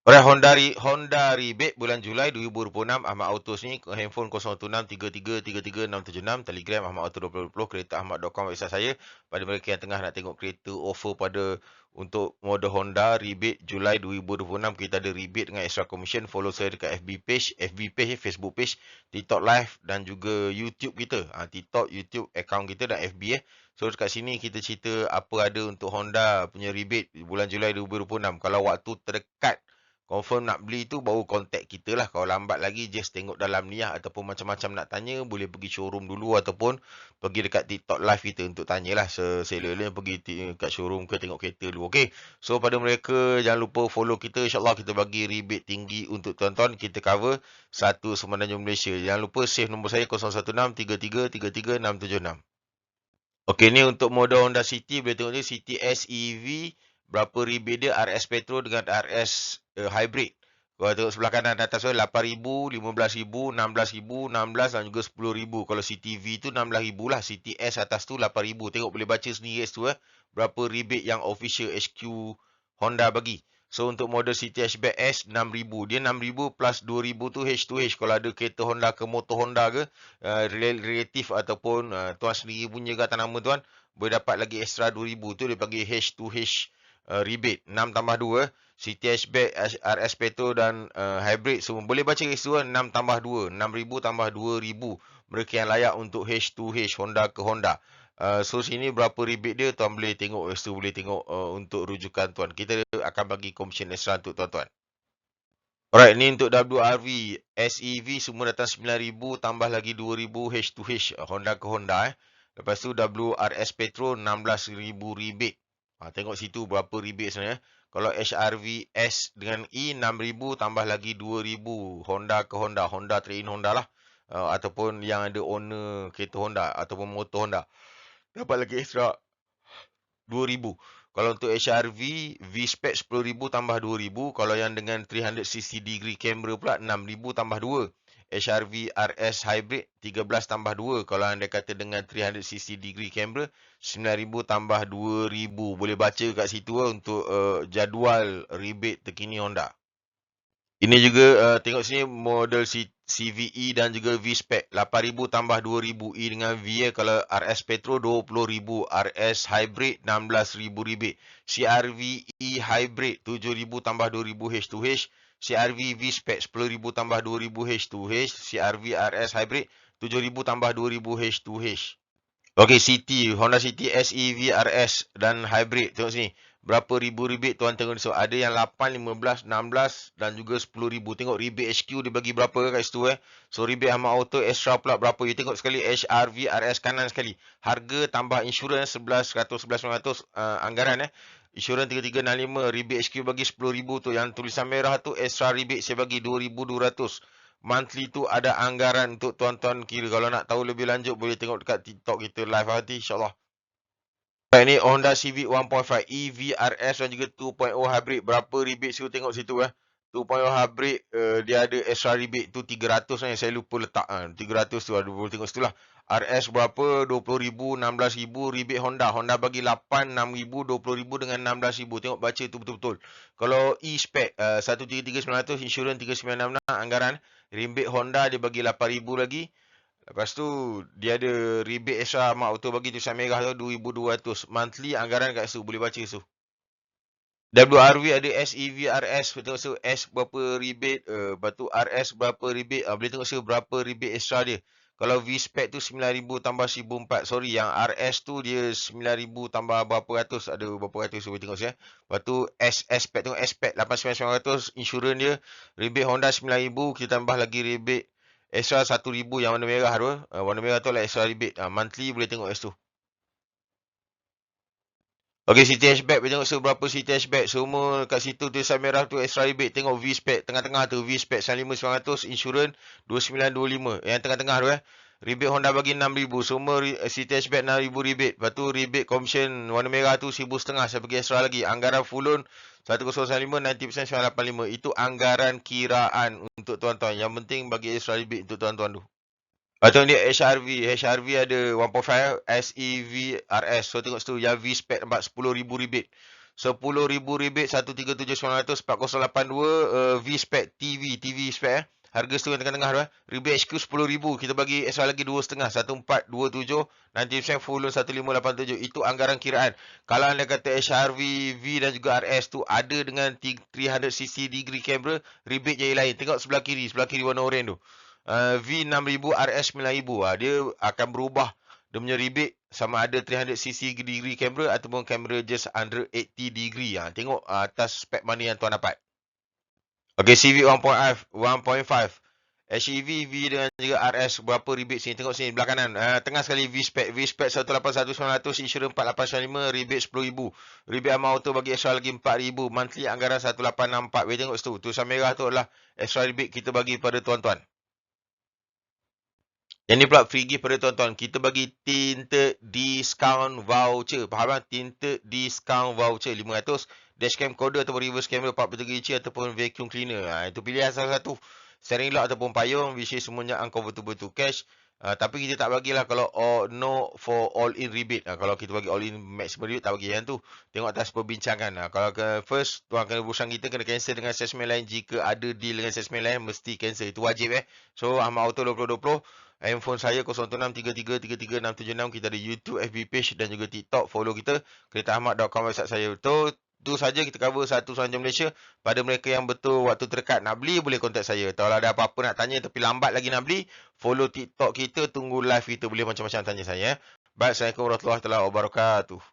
Alright, Honda rebate bulan Julai 2026. Ahmad Autos ni handphone 0163333676, Telegram Ahmad Auto 2020, kereta ahmad.com website saya. Pada mereka yang tengah nak tengok kereta offer pada untuk model Honda rebate Julai 2026, kita ada rebate dengan extra commission. Follow saya dekat FB page, Facebook page, TikTok live dan juga YouTube kita. TikTok, YouTube account kita dan FB. So dekat sini kita cerita apa ada untuk Honda punya rebate bulan Julai 2026. Kalau waktu terdekat confirm nak beli tu baru contact kita lah. Kalau lambat lagi just tengok dalam ni lah, ataupun macam-macam nak tanya boleh pergi showroom dulu ataupun pergi dekat TikTok live kita untuk tanyalah seller-seller pergi kat showroom ke tengok kereta dulu. Okay. So pada mereka jangan lupa follow kita, insyaAllah kita bagi rebate tinggi untuk tuan-tuan. Kita cover satu semenanjung Malaysia. Jangan lupa save nombor saya 0163333676. Okay, ni untuk model Honda City. Boleh tengok ni City SEV. Berapa rebate dia RS Petro dengan RS Hybrid. Kalau tengok sebelah kanan atas tu 8,000, 15,000, 16,000, 16 dan juga 10,000. Kalau CTV tu 16,000 lah. City S atas tu 8,000. Tengok boleh baca sendiri kat situ berapa rebate yang official HQ Honda bagi. So untuk model City Hatchback S 6,000. Dia 6,000 plus 2,000 tu H2H. Kalau ada kereta Honda ke motor Honda ke relatif ataupun tuan sendiri punya ke atas nama tuan, boleh dapat lagi extra 2,000 tu dia panggil H2H rebate. 6 tambah 2 City Hatchback, RS Petro dan Hybrid semua boleh baca kat situ 6 tambah 2 6,000 tambah 2,000. Mereka yang layak untuk H2H Honda ke Honda. So sini berapa rebate dia tuan boleh tengok kat situ, boleh tengok untuk rujukan tuan. Kita akan bagi commission extra untuk tuan-tuan. Alright, ni untuk WRV SEV semua datang 9,000 tambah lagi 2,000 H2H Honda ke Honda. Lepas tu WRS Petro 16,000 rebate. Tengok situ berapa rebate sebenarnya. Kalau HRV S dengan E 6,000 tambah lagi 2,000 Honda ke Honda. Honda trade-in Honda lah. Ataupun yang ada owner kereta Honda ataupun motor Honda. Dapat lagi extra 2,000. Kalau untuk HRV, V-Spec 10,000 tambah 2,000. Kalau yang dengan 360 degree camera pula 6,000 tambah 2. HRV RS Hybrid 13 tambah 2. Kalau anda kata dengan 360 degree camera 9,000 tambah 2,000. Boleh baca kat situ untuk jadual rebate terkini Honda. Ini juga tengok sini model CVE dan juga V-Spec 8,000 tambah 2,000 E dengan V kalau RS Petro 20,000, RS Hybrid 16,000 rebate. CRV E Hybrid 7,000 tambah 2,000 H2H. CRV V-Spec 10,000 tambah 2,000 H2H. CRV RS Hybrid 7,000 tambah 2,000 H2H. Okey, Honda City SEV RS dan Hybrid. Tengok sini. Berapa ribu rebate tuan tengok so ada yang 8, 15, 16 dan juga 10,000. Tengok rebate HQ dia bagi berapa kat situ So rebate Ahmad Auto extra pula berapa. You tengok sekali HRV RS kanan sekali. Harga tambah insurans 11,100 11,900 anggaran Insurans 3365 rebate HQ bagi 10,000 tu. Yang tulisan merah tu extra rebate saya bagi 2,200. Monthly tu ada anggaran untuk tuan-tuan kira. Kalau nak tahu lebih lanjut boleh tengok dekat TikTok kita live nanti insyaAllah. Baik, ni Honda Civic 1.5 EVRS dan juga 2.0 hybrid. Berapa rebate saya tengok situ 2.0 hybrid dia ada extra rebate tu 300 saya lupa letak 300 tu ada boleh tengok situ lah. RS berapa 20,000 16,000 rebate Honda. Honda bagi 8 6,000 20,000 dengan 16,000. Tengok baca tu betul-betul. Kalau E-Spec 133,900 insurans 3,966 anggaran. Rebate Honda dia bagi 8,000 lagi. Lepas tu dia ada rebate extra Mak Auto bagi tulisan merah tu 2,200. Monthly anggaran kat situ boleh baca situ. WRV ada SEV RS tengok situ S berapa rebate, lepas tu RS berapa rebate, boleh tengok situ berapa rebate extra dia. Kalau V-Spec tu 9,000 tambah 1,400. Sorry, yang RS tu dia 9,000 tambah berapa ratus. Ada berapa ratus boleh tengok situ Lepas tu S-Spec tengok S-Spec 8,900 insurans dia. Rebate Honda 9,000 kita tambah lagi rebate extra 1,000 yang warna merah tu. Warna merah tu lah extra rebate. Monthly boleh tengok kat situ. Okey, City Hatchback. Tengok berapa City Hatchback. Semua kat situ tulisan merah tu extra rebate. Tengok V-Spec. Tengah-tengah tu V-Spec 95,900. Insurans 2,925. Yang tengah-tengah tu Rebate Honda bagi 6,000. Semua City Hatchback 6,000 rebate. Lepas tu rebate commission warna merah tu 1,500. Saya bagi extra lagi. Anggaran full loan 1095, 90% 985. Itu anggaran kiraan untuk tuan-tuan. Yang penting bagi extra rebate untuk tuan-tuan tu. Macam ni HRV ada 1.5 SEV RS. So tengok situ yang V-Spec nampak 10,000 rebate. 10,000 rebate 137,900 4082 V-Spec TV spec harga setengah tengah-tengah tu rebate HQ 10,000 kita bagi extra lagi 2,5 1427 90% full loan 1587 itu anggaran kiraan. Kalau anda kata HRV V dan juga RS tu ada dengan 300cc degree camera rebate jadi lain. Tengok sebelah kiri warna oranye tu. V 6000 RS 9000 dia akan berubah dia punya rebate sama ada 300cc degree camera ataupun kamera just under 80 degree. Tengok atas spek mana yang tuan dapat. Okay, CV 1.5 HEV V dengan juga RS berapa rebate sini? Tengok sini belah kanan. Tengah sekali V-Spec 181,900 insurans 4,895 rebate 10,000. Rebate amal auto bagi extra lagi 4,000. Monthly anggaran 1,864. Boleh tengok situ. Tulisan merah tu adalah extra rebate kita bagi pada tuan-tuan. Yang ni pula free gift pada tuan-tuan. Kita bagi tinted discount voucher. Faham tak? Tinted discount voucher 500. Dashcam coder ataupun reverse camera 43 inci ataupun vacuum cleaner. Itu pilihan salah satu. Steering lock ataupun payung. Which is semuanya unconvertible to cash. Tapi kita tak bagilah kalau no for all in rebate. Kalau kita bagi all in maximum rebate tak bagi yang tu. Tengok atas perbincangan. Kalau ke first tuan kena urusan kita kena cancel dengan salesman lain. Jika ada deal dengan salesman lain mesti cancel. Itu wajib So Ahmad Auto 2020. Handphone saya 0163333676. Kita ada YouTube, FB page dan juga TikTok. Follow kita. keretaahmad.com website saya. Itu saja kita cover satu Suruhanjaya Malaysia. Pada mereka yang betul waktu terdekat nak beli, boleh contact saya. Kalau ada apa-apa nak tanya tapi lambat lagi nak beli, follow TikTok kita, tunggu live kita, boleh macam-macam tanya saya. Baik, Assalamualaikum warahmatullahi wabarakatuh.